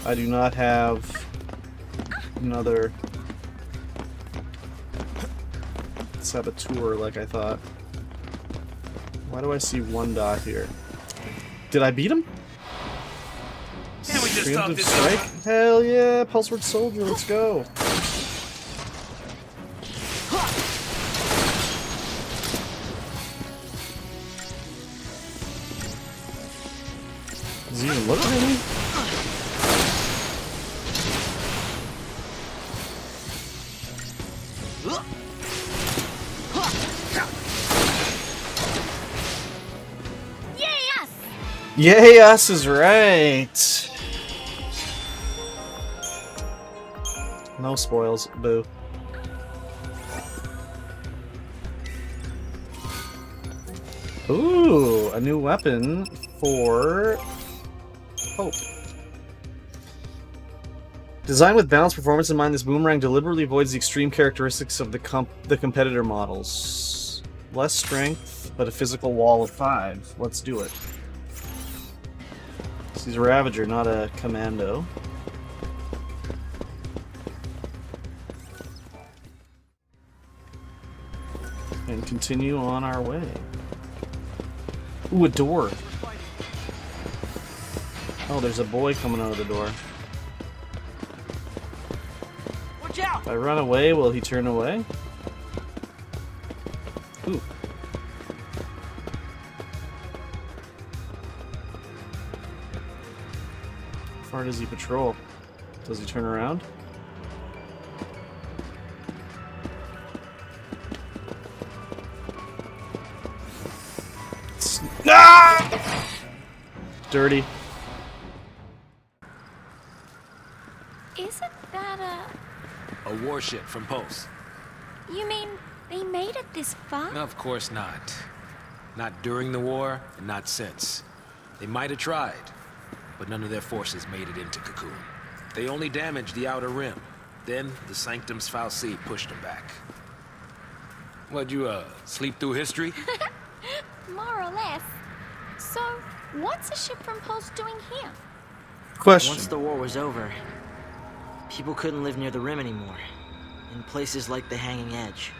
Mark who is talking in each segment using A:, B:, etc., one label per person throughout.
A: I do not have another saboteur like I thought. Why do I see one dot here? Did I beat him?
B: Can't we just talk
A: Preemptive
B: this
A: strike?
B: over?
A: Hell yeah, Pulseward Soldier, let's go. Does he even look at me? Yay, us is right. No spoils, boo. Ooh, a new weapon for Hope. Designed with balanced performance in mind, this boomerang deliberately avoids the extreme characteristics of the competitor models. Less strength, but a physical wall of 5. Let's do it. He's a Ravager, not a Commando. And continue on our way. Ooh, a door. Oh, there's a boy coming out of the door.
B: Watch out!
A: If I run away, will he turn away? Ooh. How far does he patrol? Does he turn around? Ah! Dirty.
C: Isn't that
B: A warship from Pulse.
C: You mean they made it this far?
B: Of course not. Not during the war, and not since. They might have tried, but none of their forces made it into Cocoon. They only damaged the outer rim. Then, the Sanctum's Fal'Cie pushed them back. What'd you, sleep through history?
C: More or less. So, what's a ship from Pulse doing here?
A: Question.
D: Once the war was over, people couldn't live near the rim anymore, in places like the Hanging Edge.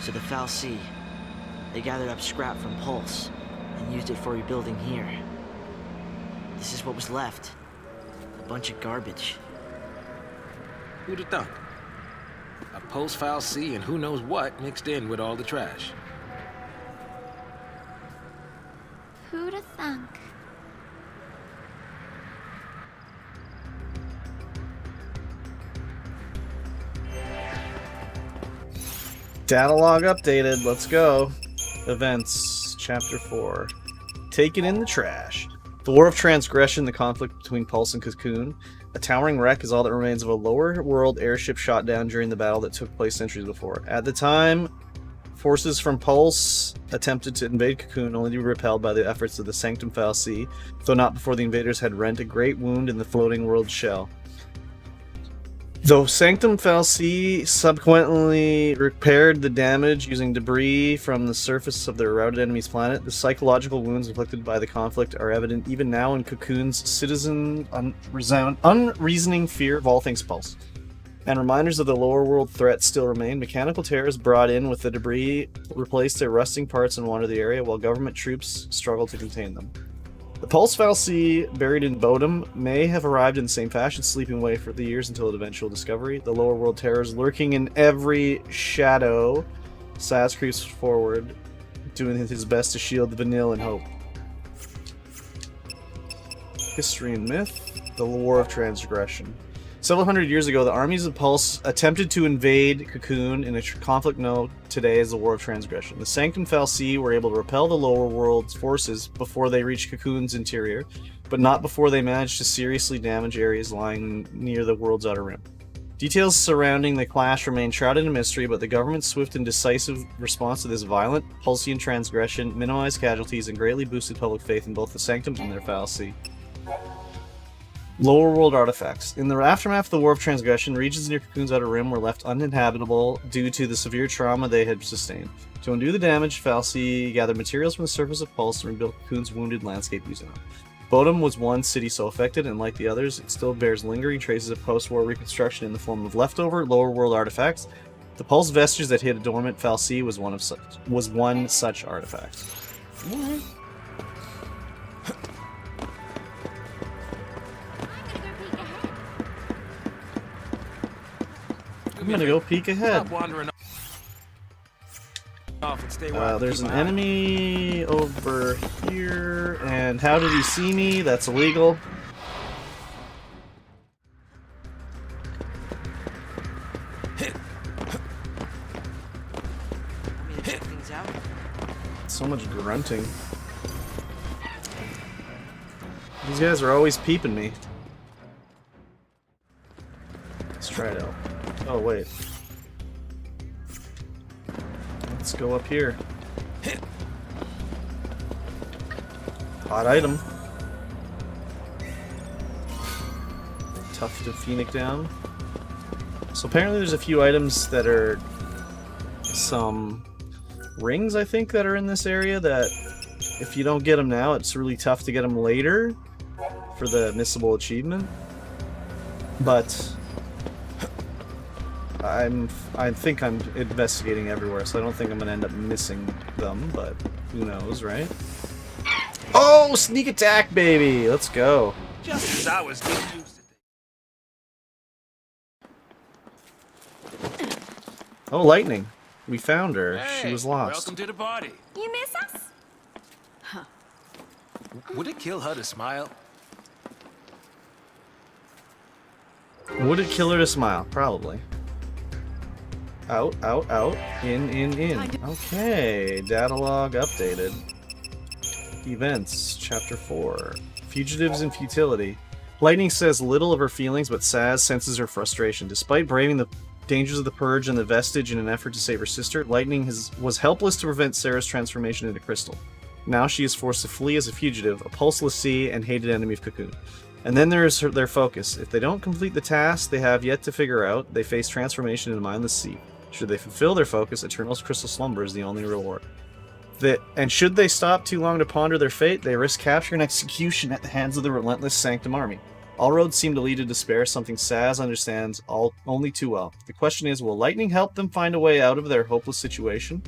D: So the Fal'Cie, they gathered up scrap from Pulse and used it for rebuilding here. This is what was left. A bunch of garbage.
B: Who'd have thunk? A Pulse Fal'Cie and who knows what mixed in with all the trash.
C: Who'da thunk?
A: Datalog updated. Let's go. Events. Chapter 4. Taken in the trash. The War of Transgression, the conflict between Pulse and Cocoon. A towering wreck is all that remains of a lower world airship shot down during the battle that took place centuries before. At the time, forces from Pulse attempted to invade Cocoon, only to be repelled by the efforts of the Sanctum Fal'Cie, though not before the invaders had rent a great wound in the floating world shell. Though Sanctum Fal'Cie subsequently repaired the damage using debris from the surface of their routed enemy's planet, the psychological wounds inflicted by the conflict are evident even now in Cocoon's citizen unreasoning fear of all things Pulse. And reminders of the lower world threat still remain. Mechanical terrors brought in with the debris replaced their rusting parts and wander the area, while government troops struggle to contain them. The Pulse Fal'Cie, buried in Bodum, may have arrived in the same fashion, sleeping away for the years until its eventual discovery. The lower world terrors lurking in every shadow. Saz creeps forward, doing his best to shield the Vanille and Hope. History and myth. The War of Transgression. Several hundred years ago, the armies of Pulse attempted to invade Cocoon in a conflict known today as the War of Transgression. The Sanctum Fal'Cie were able to repel the lower world's forces before they reached Cocoon's interior, but not before they managed to seriously damage areas lying near the world's outer rim. Details surrounding the clash remain shrouded in mystery, but the government's swift and decisive response to this violent Pulsian transgression minimized casualties and greatly boosted public faith in both the Sanctum and their Fal'Cie. Lower world artifacts. In the aftermath of the War of Transgression, regions near Cocoon's outer rim were left uninhabitable due to the severe trauma they had sustained. To undo the damage, Fal'Cie gathered materials from the surface of Pulse and rebuilt Cocoon's wounded landscape using them. Bodum was one city so affected, and like the others, it still bears lingering traces of post-war reconstruction in the form of leftover lower world artifacts. The pulse vestige that hid a dormant Fal'Cie was one such artifact. I'm gonna go peek ahead.
B: Stop wandering off and stay where I
A: There's
B: keep
A: an
B: my eye.
A: enemy over here, and how did he see me? That's illegal.
D: Want me to check things out?
A: So much grunting. These guys are always peeping me. Let's try it out. Oh, wait. Let's go up here. Hot item. Tough to phoenix down. So apparently there's a few items that are some rings, I think, that are in this area that if you don't get them now, it's really tough to get them later for the missable achievement. But I think I'm investigating everywhere, so I don't think I'm gonna end up missing them, but who knows, right? Oh, sneak attack, baby! Let's go.
B: Just as I was getting used to
A: Oh, lightning. We found her.
B: things.
A: She was lost.
B: Welcome to the party.
C: You miss us?
B: Would it kill her to smile?
A: Would it kill her to smile? Probably. Out, out, out. In, in. Okay. Datalog updated. Events. Chapter 4. Fugitives and futility. Lightning says little of her feelings, but Saz senses her frustration. Despite braving the dangers of the Purge and the Vestige in an effort to save her sister, Lightning was helpless to prevent Sarah's transformation into crystal. Now she is forced to flee as a fugitive, a pulseless sea, and hated enemy of Cocoon. And then there is their focus. If they don't complete the task they have yet to figure out, they face transformation into mindless sea. Should they fulfill their focus, Eternal's crystal slumber is the only reward. And should they stop too long to ponder their fate, they risk capture and execution at the hands of the relentless Sanctum Army. All roads seem to lead to despair, something Saz understands only too well. The question is, will Lightning help them find a way out of their hopeless situation?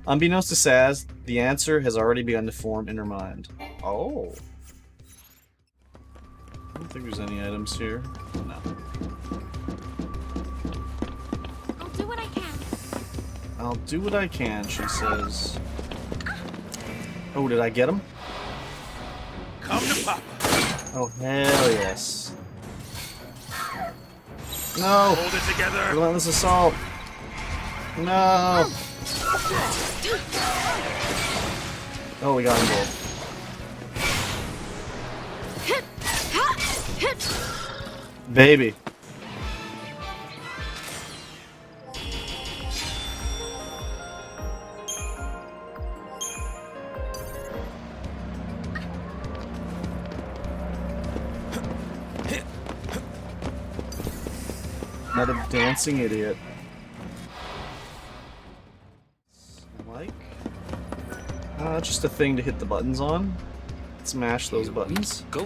A: Unbeknownst to Saz, the answer has already begun to form in her mind. Oh. I don't think there's any items here. No.
C: I'll do what I can.
A: I'll do what I can, she says. Oh, did I get him?
B: Come to Papa.
A: Oh, hell yes. No!
B: Hold it together.
A: Relentless assault! No! Oh, we got them both. Baby. Another dancing idiot. Like? Just a thing to hit the buttons on. Let's mash those buttons.
B: Go.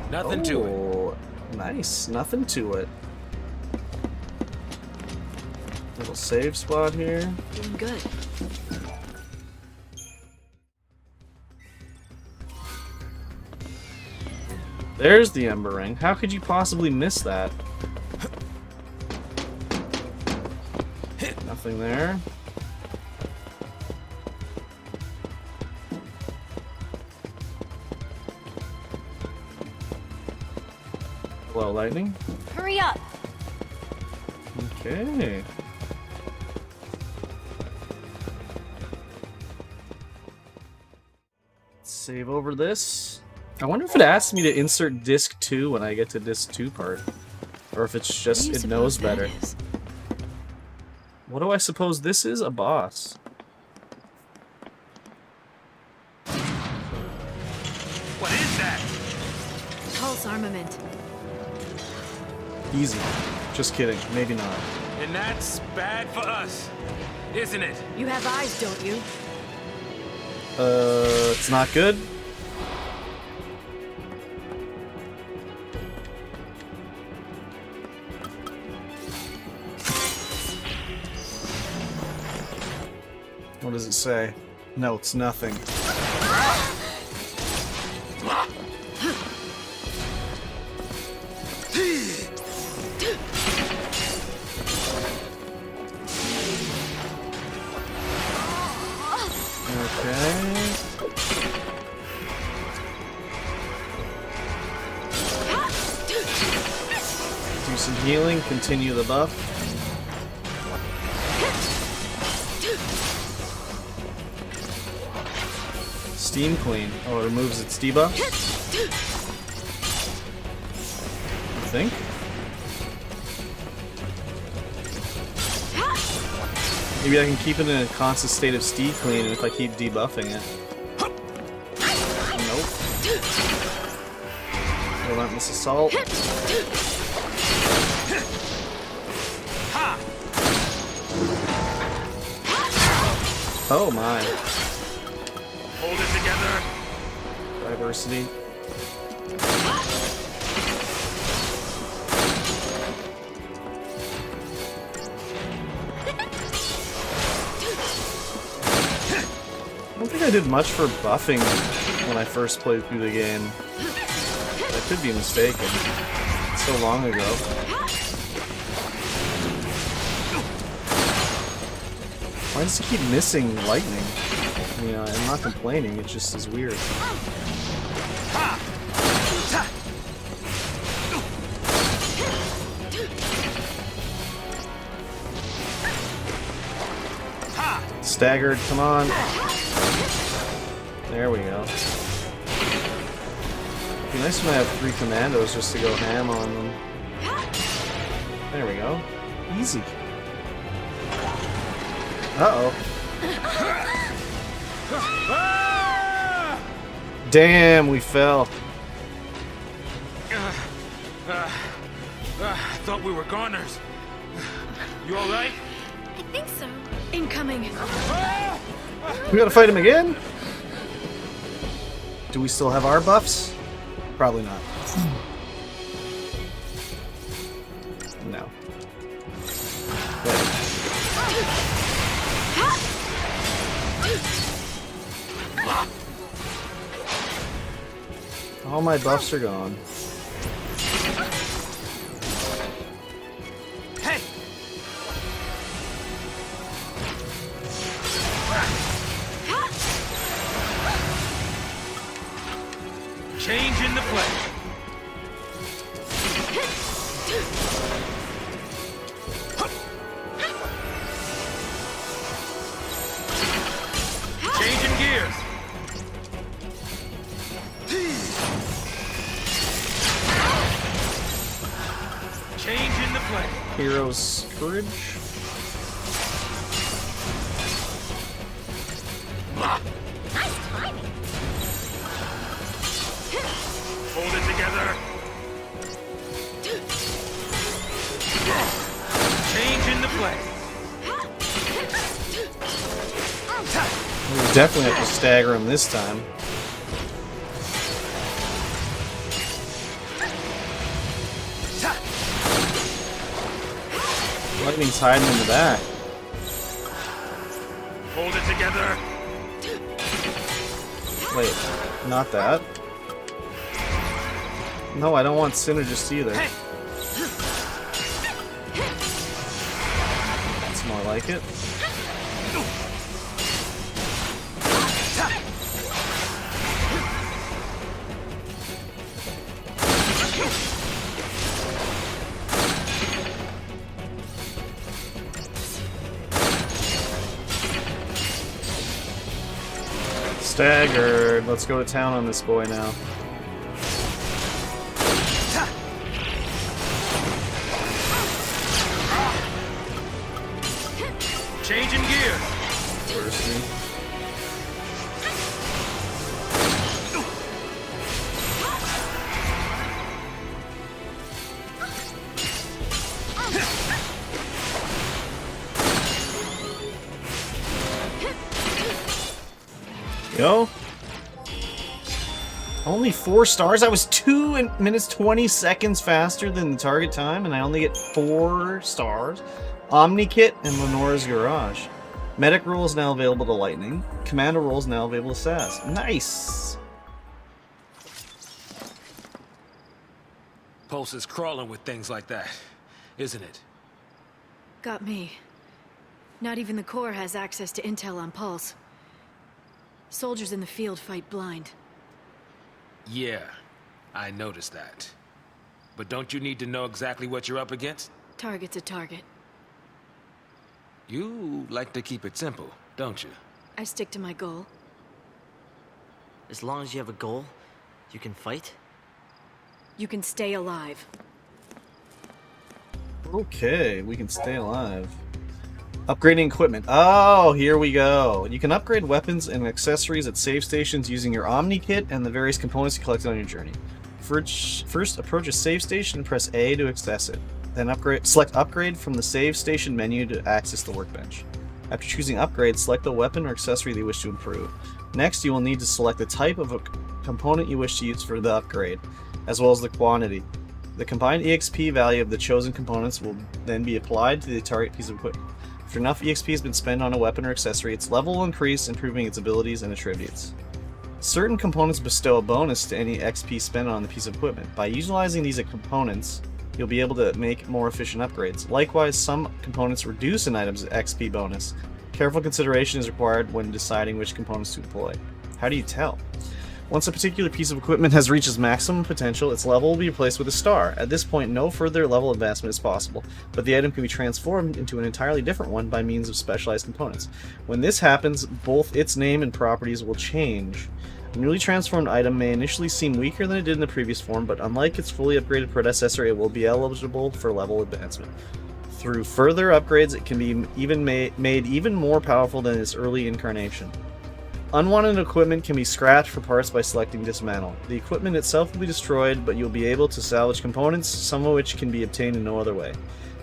B: Nothing to it.
A: Oh, nice. Nothing to it. Little save spot here.
E: Doing good.
A: There's the Ember Ring. How could you possibly miss that? Nothing there. Hello, lightning.
C: Hurry up.
A: Okay. Save over this. I wonder if it asks me to insert disc 2 when I get to disc 2 part. Or if it's just, it knows better. What do I suppose this is? A boss.
B: What is that?
E: Pulse armament.
A: Easy. Just kidding. Maybe not.
B: And that's bad for us, isn't it?
E: You have eyes, don't you?
A: It's not good. What does it say? No, it's nothing. Okay. Do some healing, continue the buff. Steam Queen. Oh, it removes its debuffs? I think. Maybe I can keep it in a constant state of Steam Queen if I keep debuffing it. Nope. Relentless Assault. Oh my.
B: Hold it together.
A: Diversity. I don't think I did much for buffing when I first played through the game. I could be mistaken. It's so long ago. Why does he keep missing lightning? You know, I'm not complaining, it just is weird. Staggered, come on. There we go. It'd be nice when I have 3 commandos just to go ham on them. There we go. Easy. Uh-oh. Damn, we fell.
B: Thought we were goners. You alright?
E: I think so. Incoming.
A: We gotta fight him again? Do we still have our buffs? Probably not. No. Wait. All my buffs are gone.
B: Hey! Change in the play. Changing gears. Change in the play.
A: Hero's Courage.
C: Nice timing.
B: Hold it together. Change in the play.
A: We definitely have to stagger him this time. Lightning's hiding in the back.
B: Hold it together.
A: Wait, not that. No, I don't want Synergist either.
B: Hey.
A: That's more like it. Staggered. Let's go to town on this boy now.
B: Changing gears.
A: Diversity. go. Only 4 stars? I was 2 minutes 20 seconds faster than the target time, and I only get 4 stars. Omni Kit and Lenora's Garage. Medic role is now available to Lightning. Commando role is now available to Sass. Nice!
B: Pulse is crawling with things like that, isn't it?
E: Got me. Not even the Corps has access to intel on Pulse. Soldiers in the field fight blind.
B: Yeah, I noticed that. But don't you need to know exactly what you're up against?
E: Target's a target.
B: You like to keep it simple, don't you?
E: I stick to my goal.
D: As long as you have a goal, you can fight?
E: You can stay alive.
A: Okay, we can stay alive. Upgrading equipment. Oh, here we go. You can upgrade weapons and accessories at save stations using your Omni Kit and the various components you collected on your journey. First, approach a save station and press A to access it. Then select Upgrade from the Save Station menu to access the workbench. After choosing Upgrade, select the weapon or accessory that you wish to improve. Next, you will need to select the type of a component you wish to use for the upgrade, as well as the quantity. The combined EXP value of the chosen components will then be applied to the target piece of equipment. After enough EXP has been spent on a weapon or accessory, its level will increase, improving its abilities and attributes. Certain components bestow a bonus to any XP spent on the piece of equipment. By utilizing these components, you'll be able to make more efficient upgrades. Likewise, some components reduce an item's XP bonus. Careful consideration is required when deciding which components to deploy. How do you tell? Once a particular piece of equipment has reached its maximum potential, its level will be replaced with a star. At this point, no further level advancement is possible, but the item can be transformed into an entirely different one by means of specialized components. When this happens, both its name and properties will change. A newly transformed item may initially seem weaker than it did in the previous form, but unlike its fully upgraded predecessor, it will be eligible for level advancement. Through further upgrades, it can be made even more powerful than its early incarnation. Unwanted equipment can be scratched for parts by selecting Dismantle. The equipment itself will be destroyed, but you'll be able to salvage components, some of which can be obtained in no other way.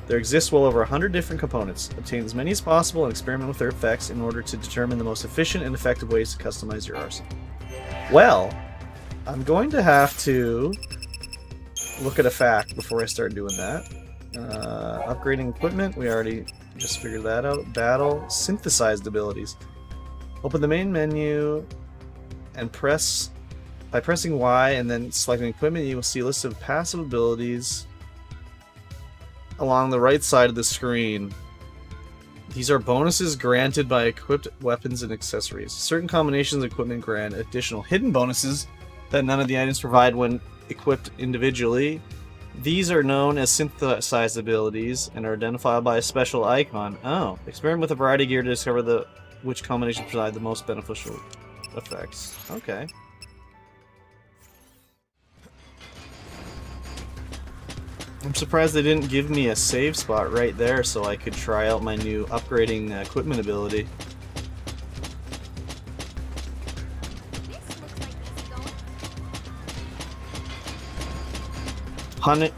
A: There exists well over 100 different components. Obtain as many as possible and experiment with their effects in order to determine the most efficient and effective ways to customize your arsenal. Well, I'm going to have to look at a fact before I start doing that. Upgrading equipment, we already just figured that out. Battle, synthesized abilities. Open the main menu and by pressing Y and then selecting equipment, you will see a list of passive abilities along the right side of the screen. These are bonuses granted by equipped weapons and accessories. Certain combinations of equipment grant additional hidden bonuses that none of the items provide when equipped individually. These are known as synthesized abilities and are identified by a special icon. Oh, experiment with a variety of gear to discover which combinations provide the most beneficial effects. Okay. I'm surprised they didn't give me a save spot right there so I could try out my new upgrading equipment ability.
C: This looks like it's going.
A: Hunt,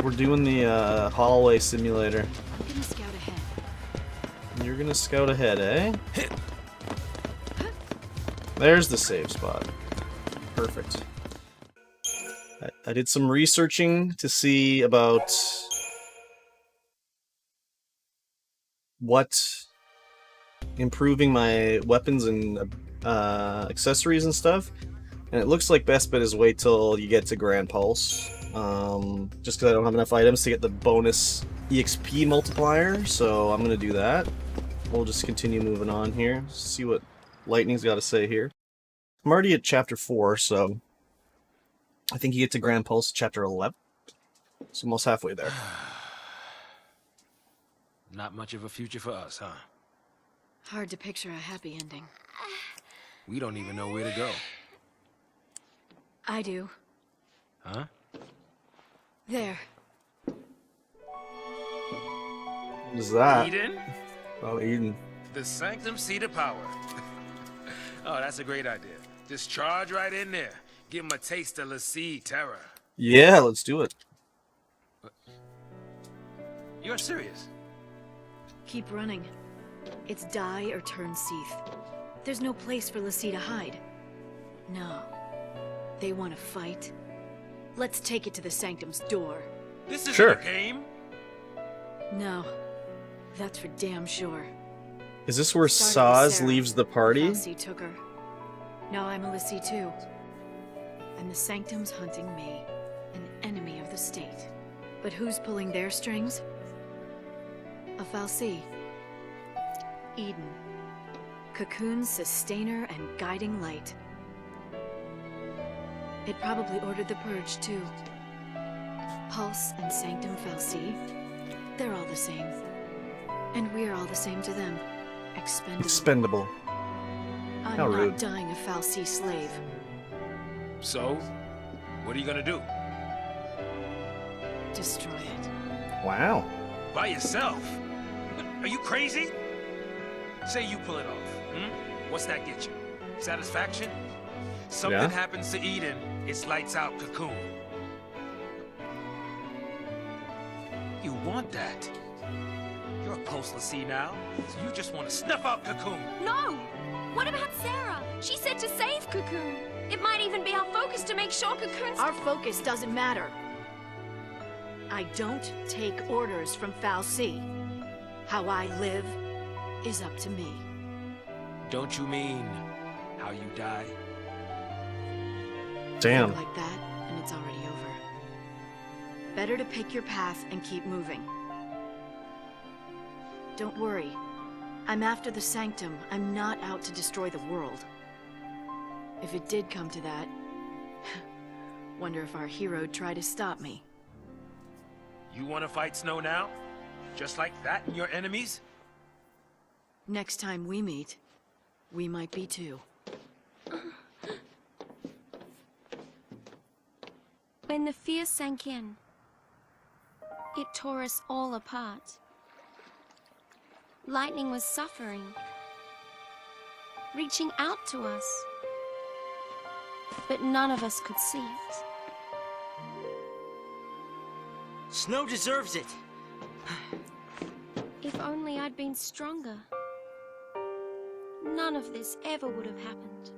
A: we're doing the hallway simulator.
E: I'm gonna scout ahead.
A: You're gonna scout ahead, eh? There's the save spot. Perfect. I did some researching to see about what improving my weapons and accessories and stuff, and it looks like best bet is wait till you get to Grand Pulse, just because I don't have enough items to get the bonus EXP multiplier, so I'm gonna do that. We'll just continue moving on here, see what Lightning's got to say here. I'm already at chapter 4, so I think you get to Grand Pulse chapter 11. So almost halfway there.
B: Not much of a future for us, huh?
E: Hard to picture a happy ending.
B: We don't even know where to go.
E: I do.
B: Huh?
E: There.
A: What is that?
B: Eden?
A: Oh, Eden.
B: The Sanctum Seat of Power. Oh, that's a great idea. Just charge right in there. Give him a taste of Lassie terror.
A: Yeah, let's do it.
B: You're serious?
E: Keep running. It's die or turn Seath. There's no place for Lassie to hide. No. They want to fight? Let's take it to the Sanctum's door.
B: This isn't
A: Sure.
B: a game.
E: No. That's for damn sure.
A: Is this where
E: Started with
A: Saz
E: Sarah.
A: leaves the party?
E: Falsey took her. Now I'm a Lissy too. And the Sanctum's hunting me, an enemy of the state. But who's pulling their strings? A Falsey. Eden. Cocoon's sustainer and guiding light. It probably ordered the purge too. Pulse and Sanctum Falsey, they're all the same. And we're all the same to them. Expendable.
A: Expendable.
E: I'm
A: How
E: not
A: rude.
E: dying a Falsey slave.
B: So, what are you gonna do?
E: Destroy it.
A: Wow.
B: By yourself? Are you crazy? Say you pull it off. What's that get you? Satisfaction? Something
A: Yeah.
B: happens to Eden, it's lights out Cocoon. You want that? You're a postless sea now, so you just want to snuff out Cocoon.
C: No! What about Sarah? She said to save Cocoon. It might even be our focus to make sure Cocoon's...
E: Our focus doesn't matter. I don't take orders from Falsey. How I live is up to me.
B: Don't you mean how you die?
A: Damn.
E: Like that, and it's already over. Better to pick your path and keep moving. Don't worry. I'm after the Sanctum. I'm not out to destroy the world. If it did come to that, wonder if our hero'd try to stop me.
B: You want to fight Snow now? Just like that and your enemies?
E: Next time we meet, we might be too.
C: When the fear sank in, it tore us all apart. Lightning was suffering, reaching out to us. But none of us could see it.
D: Snow deserves it.
C: If only I'd been stronger, none of this ever would have happened.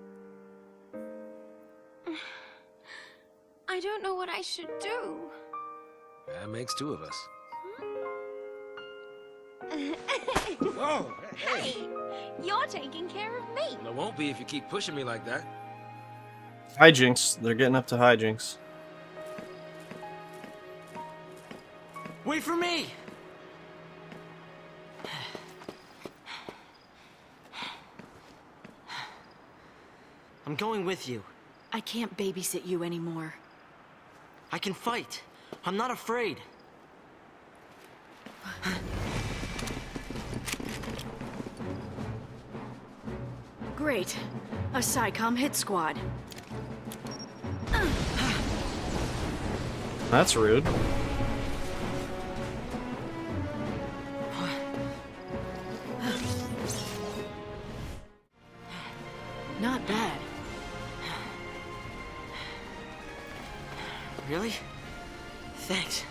C: I don't know what I should do.
B: That makes two of us.
C: Whoa! Hey! You're taking care of me.
B: Well, it won't be if you keep pushing me like that.
A: Hijinks. They're getting up to hijinks.
D: Wait for me! I'm going with you.
E: I can't babysit you anymore.
D: I can fight. I'm not afraid.
E: Great. A SciComm hit squad.
A: That's rude.
E: Not bad.
D: Really? Thanks.